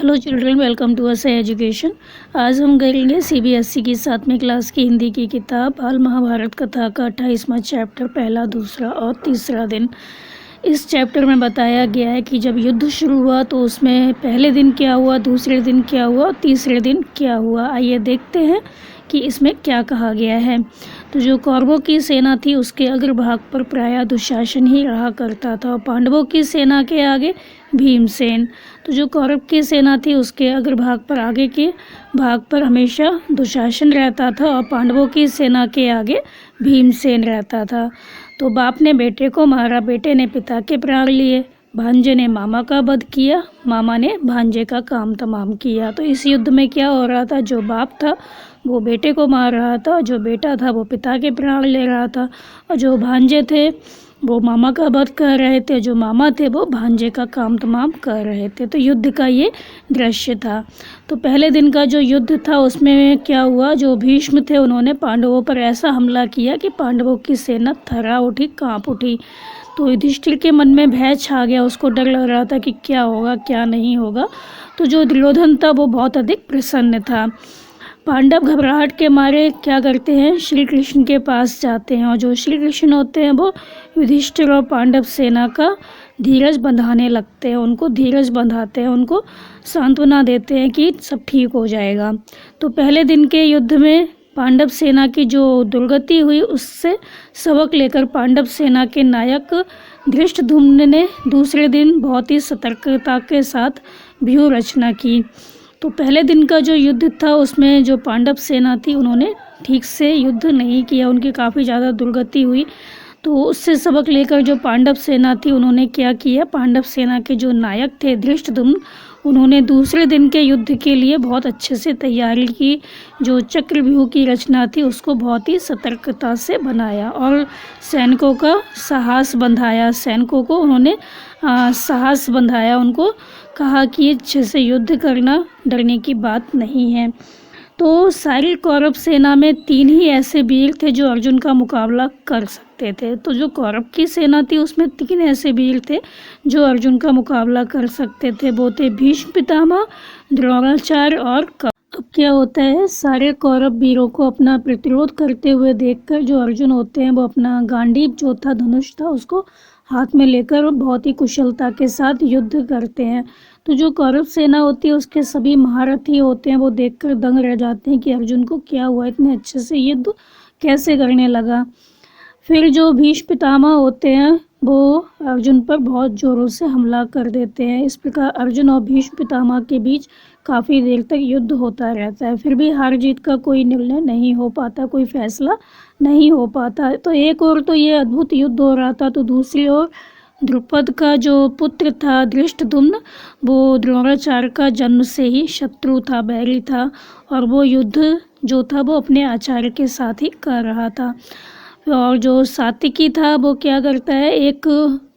Hello children, welcome to us education. आज हम करेंगे सीबीएसई की 7वीं क्लास की हिंदी की किताब बाल महाभारत कथा का 28वां चैप्टर, पहला, दूसरा और तीसरा दिन। इस चैप्टर में बताया गया है कि जब युद्ध शुरू हुआ तो उसमें पहले दिन क्या हुआ, दूसरे दिन क्या हुआ और तीसरे दिन क्या हुआ। आइए देखते हैं कि इसमें क्या कहा गया है। तो जो कौरवों की सेना थी उसके अग्रभाग पर प्रायः दुशासन ही रहा करता था और पांडवों की सेना के आगे भीमसेन। तो जो कौरव की सेना थी उसके अग्रभाग पर, आगे के भाग पर हमेशा दुशासन रहता था और पांडवों की सेना के आगे भीमसेन रहता था। तो बाप ने बेटे को मारा, बेटे ने पिता के प्राण लिए, भांजे ने मामा का वध किया, मामा ने भांजे का काम तमाम किया। तो इस युद्ध में क्या हो रहा था, जो बाप था वो बेटे को मार रहा था, जो बेटा था वो पिता के प्राण ले रहा था और जो भांजे थे वो मामा का वध कर रहे थे, जो मामा थे वो भांजे का काम तमाम कर रहे थे। तो युद्ध का ये दृश्य था। तो पहले दिन का जो युद्ध था उसमें क्या हुआ, जो भीष्म थे उन्होंने पांडवों पर ऐसा हमला किया कि पांडवों की सेना थर्रा उठी, कांप उठी। तो युधिष्ठिर के मन में भय छा गया, उसको डर लग रहा था कि क्या होगा क्या नहीं होगा। तो जो दुर्योधन था वो बहुत अधिक प्रसन्न था। पांडव घबराहट के मारे क्या करते हैं, श्री कृष्ण के पास जाते हैं और जो श्री कृष्ण होते हैं वो युधिष्ठिर और पांडव सेना का धीरज बंधाने लगते हैं, उनको धीरज बंधाते हैं, उनको सांत्वना देते हैं कि सब ठीक हो जाएगा। तो पहले दिन के युद्ध में पांडव सेना की जो दुर्गति हुई उससे सबक लेकर पांडव सेना के नायक धृष्टद्युम्न ने दूसरे दिन बहुत ही सतर्कता के साथ व्यूह रचना की। तो पहले दिन का जो युद्ध था उसमें जो पांडव सेना थी उन्होंने ठीक से युद्ध नहीं किया, उनकी काफ़ी ज़्यादा दुर्गति हुई। तो उससे सबक लेकर जो पांडव सेना थी उन्होंने क्या किया, पांडव सेना के जो नायक थे धृष्टद्युम्न, उन्होंने दूसरे दिन के युद्ध के लिए बहुत अच्छे से तैयारी की। जो चक्रव्यूह की रचना थी उसको बहुत ही सतर्कता से बनाया और सैनिकों का साहस बंधाया, सैनिकों को उन्होंने साहस बंधाया, उनको कहा कि अच्छे से युद्ध करना, डरने की बात नहीं है। तो सारी कौरव सेना में 3 ही ऐसे वीर थे जो अर्जुन का मुकाबला कर सकते थे। तो जो कौरव की सेना थी उसमें 3 ऐसे वीर थे जो अर्जुन का मुकाबला कर सकते थे, वो थे भीष्म पितामह, द्रोणाचार्य और कर्ण। अब क्या होता है, सारे कौरव वीरों को अपना प्रतिरोध करते हुए देखकर जो अर्जुन होते हैं वो अपना गांडीव जो था, धनुष था, उसको हाथ में लेकर बहुत ही कुशलता के साथ युद्ध करते हैं। तो जो कौरव सेना होती है उसके सभी महारथी होते हैं, वो देखकर दंग रह जाते हैं कि अर्जुन को क्या हुआ, इतने अच्छे से युद्ध कैसे करने लगा। फिर जो भीष्म पितामह होते हैं वो अर्जुन पर बहुत ज़ोरों से हमला कर देते हैं। इस प्रकार अर्जुन और भीष्म पितामह के बीच काफ़ी देर तक युद्ध होता रहता है, फिर भी हार जीत का कोई निर्णय नहीं हो पाता, कोई फैसला नहीं हो पाता। तो एक ओर तो ये अद्भुत युद्ध हो रहा था, तो दूसरी ओर द्रुपद का जो पुत्र था धृष्टद्युम्न, वो द्रोणाचार्य का जन्म से ही शत्रु था, बैरी था और वो युद्ध जो था वो अपने आचार्य के साथ ही कर रहा था। और जो सात्विकी था वो क्या करता है, एक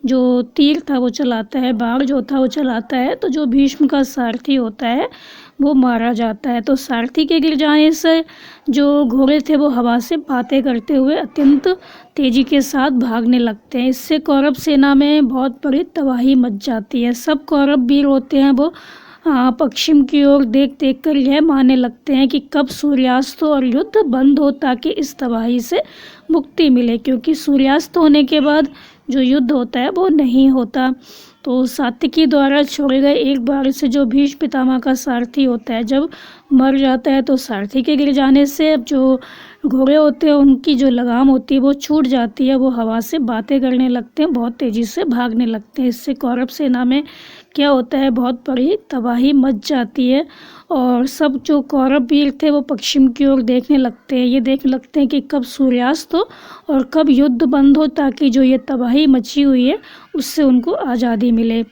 जो तीर था वो चलाता है, बाण जो था वो चलाता है, तो जो भीष्म का सारथी होता है वो मारा जाता है। तो सारथी के गिर जाने से जो घोड़े थे वो हवा से बातें करते हुए अत्यंत तेजी के साथ भागने लगते हैं। इससे कौरव सेना में बहुत बड़ी तबाही मच जाती है। सब कौरव वीर होते हैं वो पश्चिम की ओर देख देख कर यह मानने लगते हैं कि कब सूर्यास्त हो और युद्ध बंद हो ताकि इस तबाही से मुक्ति मिले, क्योंकि सूर्यास्त होने के बाद जो युद्ध होता है वो नहीं होता। तो सात्विकी द्वारा छोड़े गए एक बार से जो भीष्म पितामह का सारथी होता है जब मर जाता है तो सारथी के गिर जाने से अब जो घोड़े होते हैं उनकी जो लगाम होती है वो छूट जाती है, वो हवा से बातें करने लगते हैं, बहुत तेज़ी से भागने लगते हैं। इससे कौरव सेना में क्या होता है, बहुत बड़ी तबाही मच जाती है और सब जो कौरव वीर थे वो पश्चिम की ओर देखने लगते हैं, ये देखने लगते हैं कि कब सूर्यास्त हो और कब युद्ध बंद हो ताकि जो ये तबाही मची हुई है उससे उनको आज़ादी मिले।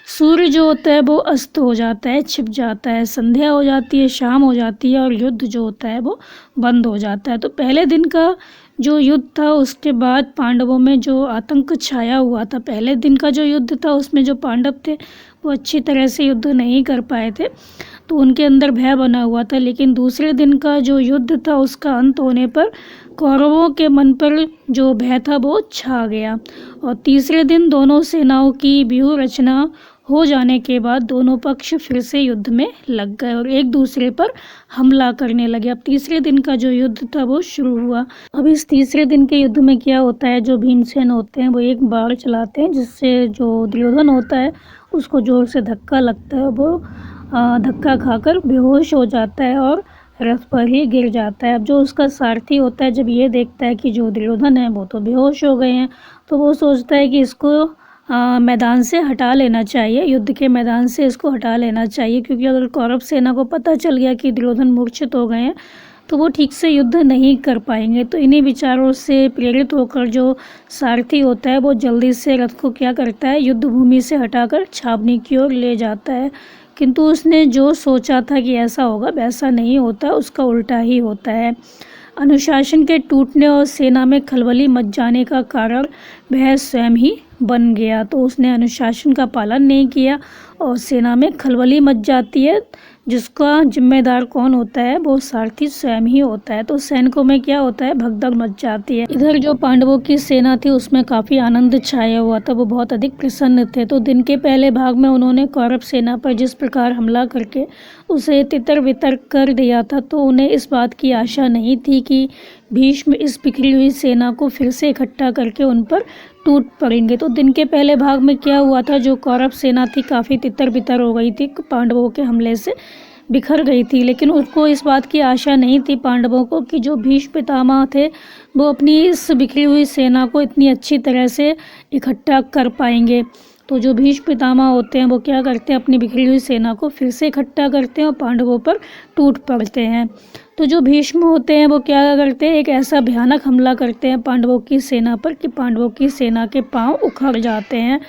सूर्य जो होता है वो अस्त हो जाता है, छिप जाता है, संध्या हो जाती है, शाम हो जाती है और युद्ध जो होता है वो बंद हो जाता है। तो पहले दिन का जो युद्ध था उसके बाद पांडवों में जो आतंक छाया हुआ था, पहले दिन का जो युद्ध था उसमें जो पांडव थे वो अच्छी तरह से युद्ध नहीं कर पाए थे, तो उनके अंदर भय बना हुआ था। लेकिन दूसरे दिन का जो युद्ध था उसका अंत होने पर कौरवों के मन पर जो भय था वो छा गया और तीसरे दिन दोनों सेनाओं की व्यूह रचना हो जाने के बाद दोनों पक्ष फिर से युद्ध में लग गए और एक दूसरे पर हमला करने लगे। अब तीसरे दिन का जो युद्ध था वो शुरू हुआ। अब इस तीसरे दिन के युद्ध में क्या होता है, जो भीमसेन होते हैं वो एक बाण चलाते हैं जिससे जो दुर्योधन होता है उसको जोर से धक्का लगता है। वो धक्का खाकर बेहोश हो जाता है और रथ पर ही गिर जाता है। अब जो उसका सारथी होता है जब ये देखता है कि जो दुर्योधन है वो तो बेहोश हो गए हैं, तो वो सोचता है कि इसको मैदान से हटा लेना चाहिए, युद्ध के मैदान से इसको हटा लेना चाहिए, क्योंकि अगर कौरव सेना को पता चल गया कि दुर्योधन मूर्छित हो गए हैं तो वो ठीक से युद्ध नहीं कर पाएंगे। तो इन्हीं विचारों से प्रेरित होकर जो सारथी होता है वो जल्दी से रथ को क्या करता है, युद्ध भूमि से हटाकर छावनी की ओर ले जाता है। किंतु उसने जो सोचा था कि ऐसा होगा वैसा नहीं होता, उसका उल्टा ही होता है। अनुशासन के टूटने और सेना में खलबली मच जाने का कारण वह स्वयं ही बन गया। तो उसने अनुशासन का पालन नहीं किया और सेना में खलबली मच जाती है, जिसका जिम्मेदार कौन होता है, वो सारथी स्वयं ही होता है। तो सैनिकों में क्या होता है, भगदड़ मच जाती है। इधर जो पांडवों की सेना थी उसमें काफ़ी आनंद छाया हुआ था, वो बहुत अधिक प्रसन्न थे। तो दिन के पहले भाग में उन्होंने कौरव सेना पर जिस प्रकार हमला करके उसे तितर बितर कर दिया था, तो उन्हें इस बात की आशा नहीं थी कि भीष्म इस बिखरी हुई सेना को फिर से इकट्ठा करके उन पर टूट पड़ेंगे। तो दिन के पहले भाग में क्या हुआ था, जो कौरव सेना थी काफ़ी तितर बितर हो गई थी, पांडवों के हमले से बिखर गई थी। लेकिन उसको इस बात की आशा नहीं थी पांडवों को कि जो भीष्म पितामह थे वो अपनी इस बिखरी हुई सेना को इतनी अच्छी तरह से इकट्ठा कर पाएंगे। तो जो भीष्म पितामह होते हैं वो क्या करते हैं, अपनी बिखरी हुई सेना को फिर से इकट्ठा करते हैं और पांडवों पर टूट पड़ते हैं। तो जो भीष्म होते हैं वो क्या करते हैं, एक ऐसा भयानक हमला करते हैं पांडवों की सेना पर कि पांडवों की सेना के पांव उखड़ जाते हैं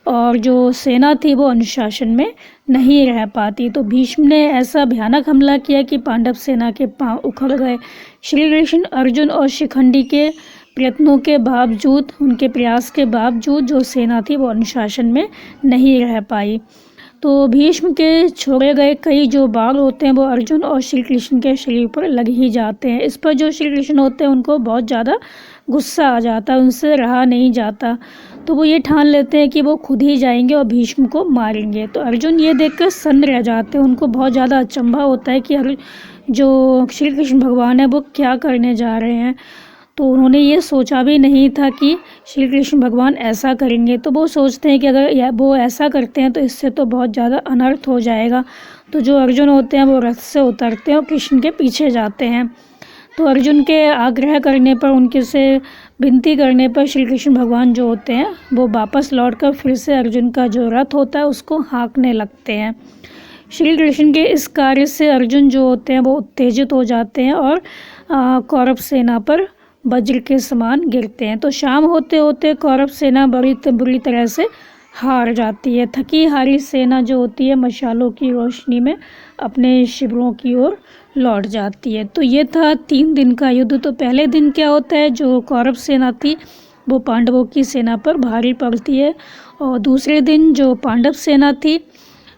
और जो सेना थी वो अनुशासन में नहीं रह पाती। तो भीष्म ने ऐसा भयानक हमला किया कि पांडव सेना के पांव उखड़ गए। श्री कृष्ण, अर्जुन और शिखंडी के प्रयत्नों के बावजूद, उनके प्रयास के बावजूद जो सेना थी वो अनुशासन में नहीं रह पाई। तो भीष्म के छोड़े गए कई जो बाण होते हैं वो अर्जुन और श्री कृष्ण के शरीर पर लग ही जाते हैं। इस पर जो श्री कृष्ण होते हैं उनको बहुत ज़्यादा गुस्सा आ जाता है, उनसे रहा नहीं जाता। तो वो ये ठान लेते हैं कि वो खुद ही जाएंगे और भीष्म को मारेंगे। तो अर्जुन ये देखकर सन्न रह जाते हैं, उनको बहुत ज़्यादा अचंभा होता है कि जो श्री कृष्ण भगवान है वो क्या करने जा रहे हैं। तो उन्होंने ये सोचा भी नहीं था कि श्री कृष्ण भगवान ऐसा करेंगे। तो वो सोचते हैं कि अगर वो ऐसा करते हैं तो इससे तो बहुत ज़्यादा अनर्थ हो जाएगा। तो जो अर्जुन होते हैं वो रथ से उतरते हैं और कृष्ण के पीछे जाते हैं। तो अर्जुन के आग्रह करने पर, उनके से विनती करने पर श्री कृष्ण भगवान जो होते हैं वो वापस लौटकर फिर से अर्जुन का जो रथ होता है उसको हाँकने लगते हैं। श्री कृष्ण के इस कार्य से अर्जुन जो होते हैं वो उत्तेजित हो जाते हैं और कौरव सेना पर वज्र के समान गिरते हैं। तो शाम होते होते कौरव सेना बुरी तरह से हार जाती है। थकी हारी सेना जो होती है मशालों की रोशनी में अपने शिविरों की ओर लौट जाती है। तो ये था 3 दिन का युद्ध। तो पहले दिन क्या होता है, जो कौरव सेना थी वो पांडवों की सेना पर भारी पड़ती है और दूसरे दिन जो पांडव सेना थी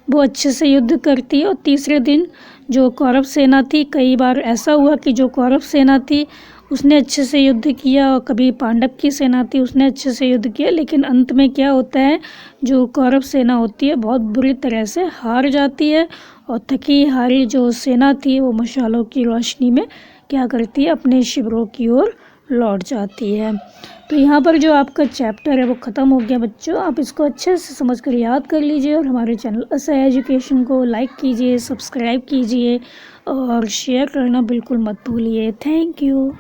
वो अच्छे से युद्ध करती है और तीसरे दिन जो कौरव सेना थी, कई बार ऐसा हुआ कि जो कौरव सेना थी उसने अच्छे से युद्ध किया और कभी पांडव की सेना थी उसने अच्छे से युद्ध किया, लेकिन अंत में क्या होता है, जो कौरव सेना होती है बहुत बुरी तरह से हार जाती है और थकी हारी जो सेना थी वो मशालों की रोशनी में क्या करती है, अपने शिविरों की ओर लौट जाती है। तो यहाँ पर जो आपका चैप्टर है वो ख़त्म हो गया बच्चों। आप इसको अच्छे से समझ कर याद कर लीजिए और हमारे चैनल असहाय एजुकेशन को लाइक कीजिए, सब्सक्राइब कीजिए और शेयर करना बिल्कुल मत भूलिए। Thank you.